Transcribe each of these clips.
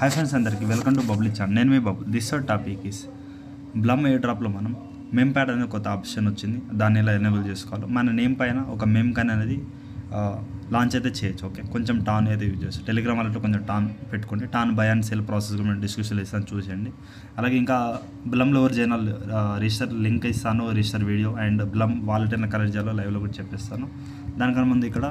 Hi friends అందరికీ welcome to Bubbly channel. నేను మీ Bubble. This topic is Blum air డ్రాప్లో మనం మెమ్ ప్యాడ్ అనేది కొత్త ఆప్షన్ వచ్చింది. దాన్ని ఎలా ఎనేబుల్ చేసుకోవాలి, మన నేమ్ పైన ఒక మెమ్ కాన్ అనేది లాంచ్ అయితే చేయొచ్చు. ఓకే, కొంచెం టాన్ అయితే యూజ్ చేస్తాం. టెలిగ్రామ్ వాళ్ళతో కొంచెం టాన్ పెట్టుకోండి. Tan by and cell process కూడా డిస్క్రిప్షన్ ఇస్తాను, చూసేయండి. అలాగే ఇంకా బ్లమ్లో ఎవరు జర్నల్ రిజిస్టర్ లింక్ ఇస్తాను, register video and Blum wallet అయినా కలెక్ట్ చేయాలో లైవ్లో కూడా చెప్పిస్తాను. దానికన్నా ముందు ఇక్కడ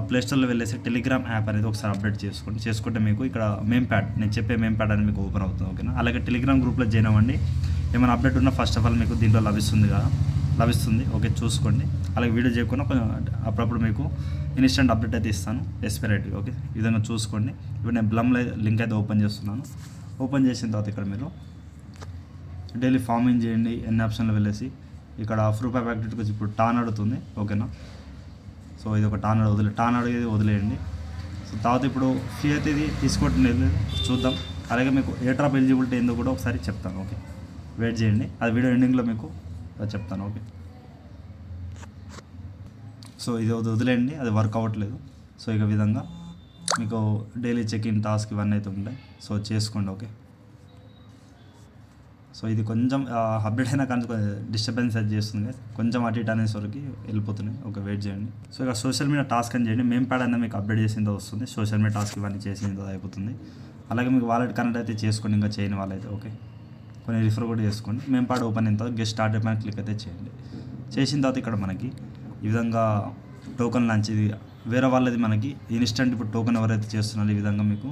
ప్లేస్టోర్లో వెళ్ళేసి టెలిగ్రామ్ యాప్ అనేది ఒకసారి అప్డేట్ చేసుకుంటే మీకు ఇక్కడ మెమ్ ప్యాడ్, నేను చెప్పే మెమ్ ప్యాడ్ అనేది మీకు ఓపెన్ అవుతుంది. ఓకేనా, అలాగే టెలిగ్రామ్ గ్రూప్లో జాయిన్ అవ్వండి. ఏమైనా అప్డేట్ ఉన్నా ఫస్ట్ ఆఫ్ ఆల్ మీకు దీంట్లో లభిస్తుంది. ఓకే, చూసుకోండి. అలాగే వీడియో చేయకుండా కొంచెం అప్పుడప్పుడు మీకు ఇన్స్టెంట్ అప్డేట్ అయితే ఇస్తాను ఎస్పెరేట్గా. ఓకే, ఈ విధంగా చూసుకోండి. ఇప్పుడు నేను బ్లమ్లో లింక్ అయితే ఓపెన్ చేస్తున్నాను. ఓపెన్ చేసిన తర్వాత ఇక్కడ మీరు డైలీ ఫార్మింగ్ చేయండి. ఎన్ని ఆప్షన్లో వెళ్ళేసి ఇక్కడ ప్రూఫ్ ఆఫ్ యాక్టివిటీకి ఇప్పుడు టాన్ అడుగుతుంది. ఓకేనా, సో ఇది ఒక టాన్ అడిగేది వదిలేయండి. సో తర్వాత ఇప్పుడు ఫీ అయితే ఇది తీసుకోవట్లేదు, చూద్దాం. అలాగే మీకు ఎయిర్ డ్రాప్ ఎలిజిబిలిటీ ఏందో కూడా ఒకసారి చెప్తాను. ఓకే, వెయిట్ చేయండి, అది వీడియో ఎండింగ్లో మీకు చెప్తాను. ఓకే, సో ఇది వదిలేయండి, అది వర్క్ అవ్వట్లేదు. సో ఇక విధంగా మీకు డైలీ చెక్ ఇన్ టాస్క్ ఇవన్నీ అయితే ఉంటాయి. సో చేసుకోండి. ఓకే, సో ఇది కొంచెం అప్డేట్ అయినా కానీ డిస్టర్బెన్స్ అది చేస్తుంది, కొంచెం అటు ఇటు అనేసరికి వెళ్ళిపోతున్నాయి. ఓకే, వెయిట్ చేయండి. సో ఇక సోషల్ మీడియా టాస్క్ అని చేయండి. మెమ్ ప్యాడ్ అనేది మీకు అప్డేట్ చేసిందో వస్తుంది. సోషల్ మీడియా టాస్క్ ఇవన్నీ చేసిందో అయిపోతుంది. అలాగే మీకు వాలెట్ కనెక్ట్ అయితే చేసుకోండి, ఇంకా చేయని వాళ్ళైతే. ఓకే, కొన్ని రిఫర్ కూడా చేసుకోండి. మెమ్ ప్యాడ్ ఓపెన్ అయిన తర్వాత గెస్ట్ స్టార్ట్ పైన క్లిక్ అయితే చేయండి. చేసిన తర్వాత ఇక్కడ మనకి ఈ విధంగా టోకెన్ లాంచ్, ఇది వేరే వాళ్ళది మనకి ఇన్స్టెంట్ ఇప్పుడు టోకెన్ ఎవరైతే చేస్తున్నారో ఈ విధంగా మీకు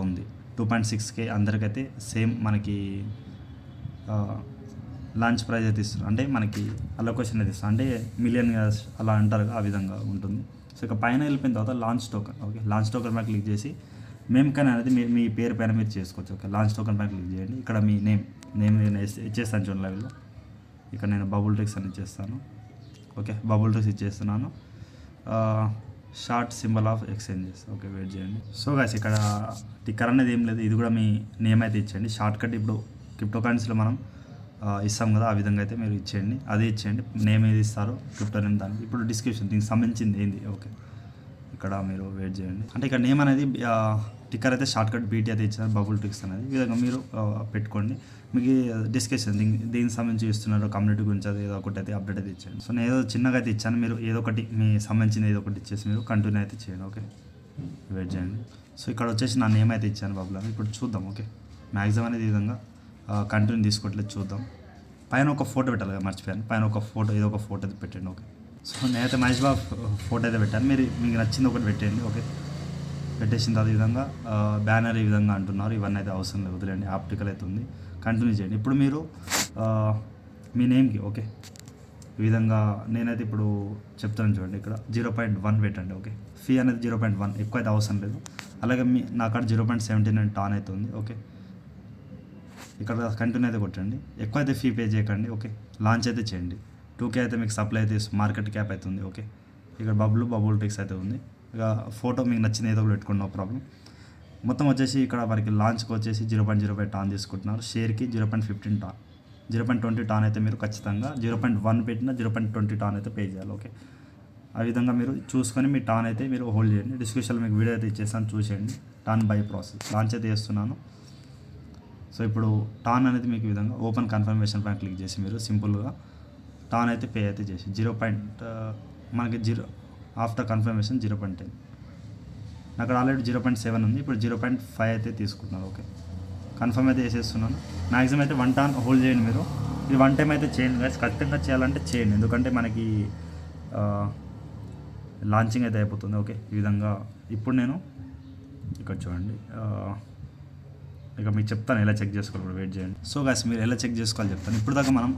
ఉంది. 2.6K అందరికైతే సేమ్ మనకి లాంచ్ ప్రైజ్ అయితే ఇస్తారు. అంటే మనకి అలొకేషన్ అయితే ఇస్తారు, అంటే మిలియన్ అలా అంటారు, ఆ విధంగా ఉంటుంది. సో ఇక పైన వెళ్ళిపోయిన తర్వాత launch token. Okay, launch token పైన క్లిక్ చేసి మెమ్ కాన్ అనేది మీ పేరు పైన మీరు చేసుకోవచ్చు. ఓకే, లాంచ్ టోకెన్ పైన క్లిక్ చేయండి. ఇక్కడ మీ నేమ్ నేను ఇచ్చేస్తాను చూడండి లెవెల్లో. ఇక్కడ నేను బబుల్ ట్రిక్స్ అని ఇచ్చేస్తాను. ఓకే, బబుల్ ట్రిక్స్ ఇచ్చేస్తున్నాను. Short symbol of exchanges. Okay, wait చేయండి. సో గైస్ ఇక్కడ టిక్కర్ అనేది ఏం లేదు, ఇది కూడా మీ నేమ్ అయితే ఇచ్చేయండి. షార్ట్ కట్ ఇప్పుడు క్రిప్టో కరెన్సీలో మనం ఇస్తాం కదా, ఆ విధంగా అయితే మీరు ఇచ్చేయండి. అదే ఇచ్చేయండి, నేమ్ ఏది ఇస్తారో క్రిప్టో నేమ్ దానికి. ఇప్పుడు డిస్క్రిప్షన్ దీనికి సంబంధించింది ఏంది. ఓకే, ఇక్కడ మీరు వెయిట్ చేయండి. అంటే ఇక్కడ నేమ్ అనేది టిక్కర్ అయితే షార్ట్ కట్ బీటీ అయితే ఇచ్చారు, బబుల్ ట్రిక్స్ అనేది. ఈ విధంగా మీరు పెట్టుకోండి. మీకు డిస్కషన్ దీనికి సంబంధించి ఇస్తున్నారు, కమ్యూనిటీ గురించి అది ఏదో ఒకటి అయితే అప్డేట్ అయితే ఇచ్చాను. సో నేను ఏదో చిన్నగా అయితే ఇచ్చాను, మీరు ఏదో ఒకటి మీ సంబంధించిన ఏదో ఒకటి ఇచ్చేసి మీరు కంటిన్యూ అయితే చేయండి. ఓకే, వెయిట్ చేయండి. సో ఇక్కడ వచ్చేసి నా నేమ్ అయితే ఇచ్చాను బబుల్ అని. ఇప్పుడు చూద్దాం. ఓకే, మ్యాక్సిమం అనేది ఈ విధంగా కంటిన్యూ తీసుకోవట్లేదు, చూద్దాం. పైన ఒక ఫోటో పెట్టాలి కదా, మర్చిపోయాను. పైన ఒక ఫోటో, ఏదో ఒక ఫోటో అయితే పెట్టండి. ఓకే, సో నేనైతే మహేష్ బాబు ఫోటో అయితే పెట్టాను, మీకు నచ్చింది ఒకటి పెట్టండి. ఓకే, పెట్టేసిన తర్వాత ఈ విధంగా బ్యానర్ ఈ విధంగా అంటున్నారు, ఇవన్నీ అయితే అవసరం లేదు, వదిలేండి. ఆప్టికల్ అయితే ఉంది, కంటిన్యూ చేయండి. ఇప్పుడు మీరు మీ నేమ్కి ఓకే ఈ విధంగా నేనైతే ఇప్పుడు చెప్తాను చూడండి. ఇక్కడ 0.1 పెట్టండి. ఓకే, ఫీ అనేది 0.1, ఎక్కువ అయితే అవసరం లేదు. అలాగే నా కాడ 0.79 టాన్ అయితే ఉంది. ఓకే, ఇక్కడ కంటిన్యూ అయితే కొట్టండి. ఎక్కువ అయితే ఫీ పే చేయకండి. ఓకే, లాంచ్ అయితే చేయండి. 2K అయితే మీకు సప్లై అయితే మార్కెట్ క్యాప్ అయితే ఉంది. ఓకే, ఇక్కడ బబుల్ ట్రిక్స్ అయితే ఉంది. ఇక ఫోటో మీకు నచ్చిన ఏదో పెట్టుకోండి, నో ప్రాబ్లం. మొత్తం వచ్చేసి ఇక్కడ మనకి లాంచ్కి వచ్చేసి 0.05 టాన్ తీసుకుంటున్నారు. షేర్కి 0.15 టాన్, 0.20 టాన్ అయితే మీరు ఖచ్చితంగా 0.1 పెట్టినా 0.20 టాన్ అయితే పే చేయాలి. ఓకే, ఆ విధంగా మీరు చూసుకొని మీ టాన్ అయితే మీరు హోల్డ్ చేయండి. డిస్క్రిప్షన్లో మీకు వీడియో అయితే ఇచ్చేస్తాను, చూసేయండి. టాన్ బై ప్రాసెస్ లాంచ్ అయితే చేస్తున్నాను. సో ఇప్పుడు టాన్ అనేది మీకు ఈ విధంగా ఓపెన్ కన్ఫర్మేషన్ పైన క్లిక్ చేసి మీరు సింపుల్గా టాన్ అయితే పే అయితే చేసి మనకి 0 ఆఫ్టర్ కన్ఫర్మేషన్ 0.10, అక్కడ ఆల్రెడీ 0.7 ఉంది, ఇప్పుడు 0.5 అయితే తీసుకుంటున్నారు. ఓకే, కన్ఫర్మ్ అయితే చేసేస్తున్నాను. మ్యాక్సిమం అయితే 1 టాన్ హోల్డ్ చేయండి మీరు. ఇది 1 టైం అయితే చేయండి గైస్, ఖచ్చితంగా చేయాలంటే చేయండి, ఎందుకంటే మనకి లాంచింగ్ అయితే అయిపోతుంది. ఓకే, ఈ విధంగా ఇప్పుడు నేను ఇక్కడ చూడండి, ఇక మీకు చెప్తాను ఎలా చెక్ చేసుకోవాలి. ఇప్పుడు వెయిట్ చేయండి. సో గైస్ మీరు ఎలా చెక్ చేసుకోవాలి చెప్తాను. ఇప్పుడు దాకా మనం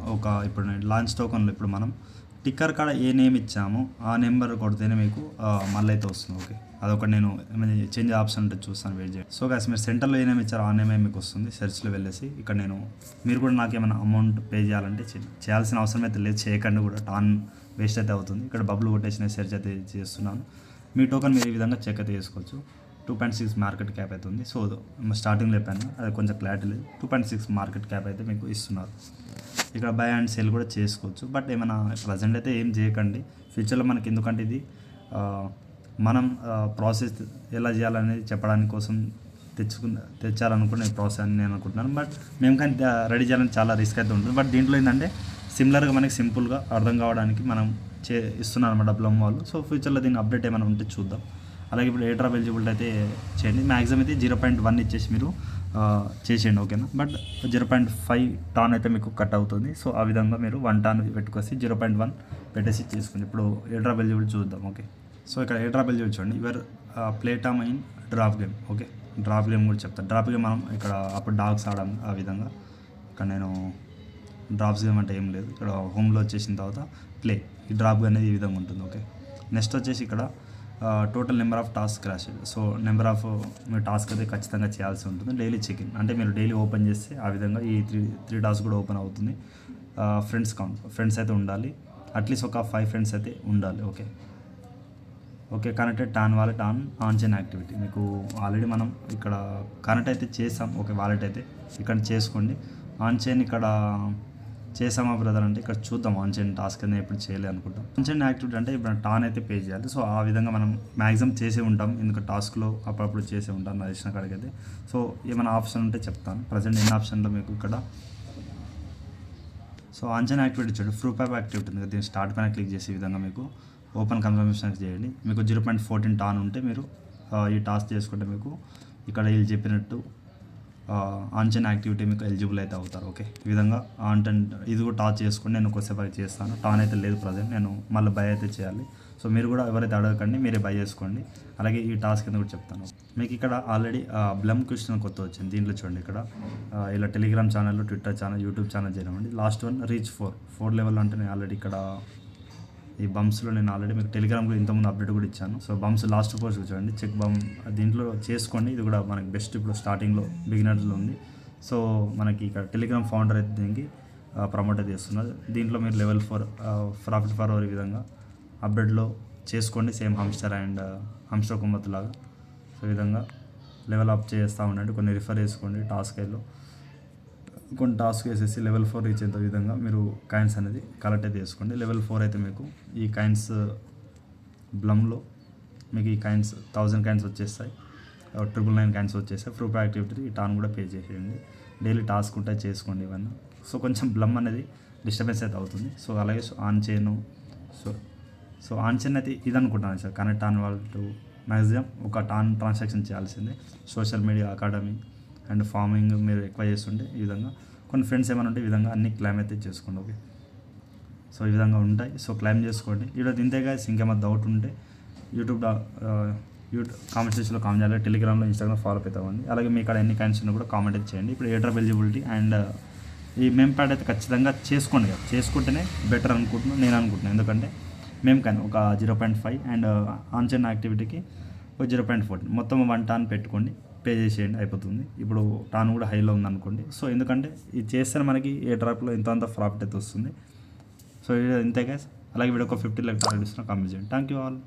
ఇప్పుడు నేను లాంచ్ టోకన్లో ఇప్పుడు మనం టిక్కర్ కాడ ఏ నేమ్ ఇచ్చామో ఆ నెంబర్ కొడితేనే మీకు మళ్ళీ అయితే వస్తుంది. ఓకే, అదొకటి నేను చేంజ్ ఆప్షన్ ఉంటే చూస్తాను, వెయిట్ చేయండి. సో గైస్ మీరు సెంటర్లో ఏ నేమ్ ఇచ్చారో ఆ నేమే మీకు వస్తుంది. సెర్చ్లో వెళ్ళేసి ఇక్కడ మీరు కూడా నాకు ఏమైనా అమౌంట్ పే చేయాలంటే చేయాల్సిన అవసరం అయితే లేదు, చేయకండి కూడా, టాన్ వేస్ట్ అయితే అవుతుంది. ఇక్కడ బబుల్ కొట్టేసిన సెర్చ్ అయితే చేస్తున్నాను. మీ టోకన్ మీరు ఈ విధంగా చెక్ అయితే చేసుకోవచ్చు. 2.6 మార్కెట్ క్యాప్ అయితే ఉంది. సో స్టార్టింగ్లో చెప్పాను, అది కొంచెం క్లారిటీ లేదు. 2.6 మార్కెట్ క్యాప్ అయితే మీకు ఇస్తున్నారు. ఇక్కడ బై అండ్ సెల్ కూడా చేసుకోవచ్చు, బట్ ఏమైనా ప్రజెంట్ అయితే ఏం చేయకండి. ఫ్యూచర్లో మనకి ఎందుకంటే ఇది మనం ప్రాసెస్ ఎలా చేయాలనేది చెప్పడానికి కోసం తెచ్చాలనుకునే ప్రాసెస్ అని నేను అనుకుంటున్నాను. బట్ మేము కానీ రెడీ చేయాలని చాలా రిస్క్ అయితే ఉంటుంది. బట్ దీంట్లో ఏంటంటే సిమిలర్గా మనకి సింపుల్గా అర్థం కావడానికి మనం ఇస్తున్నాను అనమాట బ్లమ్ వాళ్ళు. సో ఫ్యూచర్లో దీన్ని అప్డేట్ ఏమైనా ఉంటే చూద్దాం. అలాగే ఇప్పుడు ఎయిర్ డ్రాప్ ఎలిజిబిలిటీ అయితే చేయండి. మ్యాక్సిమం అయితే 0.1 ఇచ్చేసి మీరు చేసేయండి, ఓకేనా. బట్ 0.5 టాన్ అయితే మీకు కట్ అవుతుంది. సో ఆ విధంగా మీరు 1 టాన్ పెట్టుకొసి 0.1 పెట్టేసి చేసుకోండి. ఇప్పుడు ఎయిర్ డ్రాప్ ఎలిజిబిలిటీ చూద్దాం, ఓకే. సో ఇక్కడ ఎయిర్ డ్రాప్ ఎలిజిబిలిటీ చూడండి. Your play time in drop game, okay. Drop game కూడా చెప్తాను. డ్రాప్ గేమ్ మనం ఇక్కడ అప్పుడు డాగ్స్ ఆడాం ఆ విధంగా. ఇక్కడ నేను డ్రాప్స్ గేమ్ అంటే ఏం లేదు. ఇక్కడ హోమ్లో వచ్చేసిన తర్వాత ప్లే ఈ డ్రాప్ గేమ్ అనేది ఈ విధంగా ఉంటుంది, ఓకే. నెక్స్ట్ వచ్చేసి ఇక్కడ total number of task crash. So number of మీరు టాస్క్ అయితే ఖచ్చితంగా చేయాల్సి ఉంటుంది. డైలీ చెకింగ్ అంటే మీరు డైలీ ఓపెన్ చేస్తే ఆ విధంగా ఈ త్రీ టాస్క్ కూడా ఓపెన్ అవుతుంది. ఫ్రెండ్స్ కౌంట్, ఫ్రెండ్స్ అయితే ఉండాలి, అట్లీస్ట్ ఒక 5 ఫ్రెండ్స్ అయితే ఉండాలి, okay. Okay, connected tan wallet on chain activity. మీకు ఆల్రెడీ మనం ఇక్కడ కనెక్ట్ అయితే చేసాం, ఓకే. వాలెట్ అయితే ఇక్కడ చేసుకోండి. ఆన్ చైన్ ఇక్కడ చేసామా బ్రదర్ అంటే ఇక్కడ చూద్దాం. ఆన్ చైన్ టాస్క్ అనేది ఎప్పుడు చేయలేదు అనుకుంటాం. ఆన్ చైన్ యాక్టివిటీ అంటే ఇప్పుడు టాన్ అయితే పే చేయాలి. సో ఆ విధంగా మనం మ్యాక్సిమం చేసే ఉంటాం, ఎందుకంటే టాస్క్లో అప్పుడప్పుడు చేసే ఉంటాం నా తెలిసిన కాడికి అయితే. సో ఏమైనా ఆప్షన్ ఉంటే చెప్తాను. ప్రజెంట్ ఎన్ని ఆప్షన్లో మీకు ఇక్కడ. సో ఆన్ చైన్ యాక్టివిటీ చూడండి, ప్రూఫ్ ఆఫ్ యాక్టివిటీ ఉంది. దీన్ని స్టార్ట్ పైన క్లిక్ చేసే విధంగా మీకు ఓపెన్ కన్ఫర్మేషన్ చేయండి. మీకు 0.14 టాన్ ఉంటే మీరు ఈ టాస్క్ చేసుకుంటే మీకు ఇక్కడ వీళ్ళు చెప్పినట్టు ఆన్ చైన్ యాక్టివిటీ మీకు ఎలిజిబుల్ అయితే అవుతారు, ఓకే. ఈ విధంగా ఇది కూడా టాస్ చేసుకోండి. నేను కొద్దిసేపు అయితే చేస్తాను. టాన్ అయితే లేదు ప్రజెంట్, నేను మళ్ళీ బై అయితే చేయాలి. సో మీరు కూడా ఎవరైతే అడగకండి, మీరే బై చేసుకోండి. అలాగే ఈ టాస్క్ కింద కూడా చెప్తాను. మీకు ఇక్కడ ఆల్రెడీ బ్లమ్ క్వశ్చన్ కొత్త వచ్చింది. దీంట్లో చూడండి ఇక్కడ ఇలా Telegram channel, Twitter channel, YouTube channel చేయమండి. లాస్ట్ వన్ రీచ్ 4 లెవెల్ అంటే నేను ఆల్రెడీ ఇక్కడ ఈ బంప్స్లో నేను ఆల్రెడీ మీకు టెలిగ్రామ్లో ఇంతకుముందు అప్డేట్ కూడా ఇచ్చాను. సో బంప్స్ లాస్ట్ పోస్ట్ చూడండి, చెక్ బమ్ దీంట్లో చేసుకోండి. ఇది కూడా మనకి బెస్ట్ ఇప్పుడు స్టార్టింగ్లో బిగినర్స్లో ఉంది. సో మనకి ఇక్కడ టెలిగ్రామ్ ఫౌండర్ అయితే దీనికి ప్రమోట్ అయితే చేస్తున్నారు. దీంట్లో మీరు లెవెల్ 4 ప్రాఫిట్ ఫర్ అవర్ ఈ విధంగా అప్డేట్లో చేసుకోండి. సేమ్ హమ్స్టర్ కుమ్మత్ లాగా. సో ఈ విధంగా లెవెల్ అప్ చేస్తూ ఉండండి. కొన్ని రిఫర్ చేసుకోండి. టాస్క్ అయిలో కొన్ని టాస్క్ వేసేసి లెవెల్ 4 రీచ్ అయ్యేంత విధంగా మీరు కాయిన్స్ అనేది కలెక్ట్ అయితే చేసుకోండి. లెవెల్ 4 అయితే మీకు ఈ కాయిన్స్ బ్లమ్లో మీకు ఈ కాయిన్స్ 1000 కాయిన్స్ వచ్చేస్తాయి, 999 కాయిన్స్ వచ్చేస్తాయి. ప్రూఫ్ యాక్టివిటీ ఈ టాన్ కూడా పే చేసేయండి. డైలీ టాస్క్ ఉంటే చేసుకోండి ఇవన్నీ. సో కొంచెం బ్లమ్ అనేది డిస్టర్బెన్స్ అయితే అవుతుంది. సో అలాగే ఆన్ చేయను. సో ఆన్ చైన్ అయితే ఇది అనుకుంటాను సార్. కనెక్ట్ ఆన్ వాళ్ళు మ్యాక్సిమం ఒక టాన్ ట్రాన్సాక్షన్ చేయాల్సిందే. Social media academy and farming మీరు ఎక్కువ చేస్తుంటే ఈ విధంగా కొన్ని ఫ్రెండ్స్ ఏమైనా ఉంటే ఈ విధంగా అన్ని క్లైమ్ అయితే చేసుకోండి, ఓకే. సో ఈ విధంగా ఉంటాయి. సో క్లైమ్ చేసుకోండి. ఈరోజు ఇంతేగా. ఇంకేమైనా డౌట్ ఉంటే యూట్యూబ్ కామెంట్ సెక్షన్లో కామెంట్ చేయాలి. టెలిగ్రామ్లో, ఇన్స్టాగ్రామ్ ఫాలో అవుతామండి. అలాగే మీ ఇక్కడ ఎన్ని కాయిన్స్ ఉన్నా కూడా కామెంట్ అయితే చేయండి. ఇప్పుడు ఎయిర్ డ్రాప్ ఎలిజిబిలిటీ అండ్ ఈ మెమ్ ప్యాడ్ అయితే ఖచ్చితంగా చేసుకోండి కదా. చేసుకుంటేనే బెటర్ అనుకుంటున్నాను, నేను అనుకుంటున్నాను. ఎందుకంటే మేము కానీ ఒక 0.5 అండ్ ఆన్ చైన్ యాక్టివిటీకి ఒక 0.14 మొత్తం 1 టాన్ పెట్టుకోండి, పే చేసేయండి, అయిపోతుంది. ఇప్పుడు టాన్ కూడా హైలో ఉందనుకోండి. సో ఎందుకంటే ఇది చేస్తే మనకి ఏ డ్రాప్లో ఇంత ప్రాఫిట్ అయితే వస్తుంది. సో ఇంతే గైస్. అలాగే వీడియో ఒక 50 లైక్ టార్గెట్ ఇస్తున్నా, కామెంట్ చేయండి. Thank you all.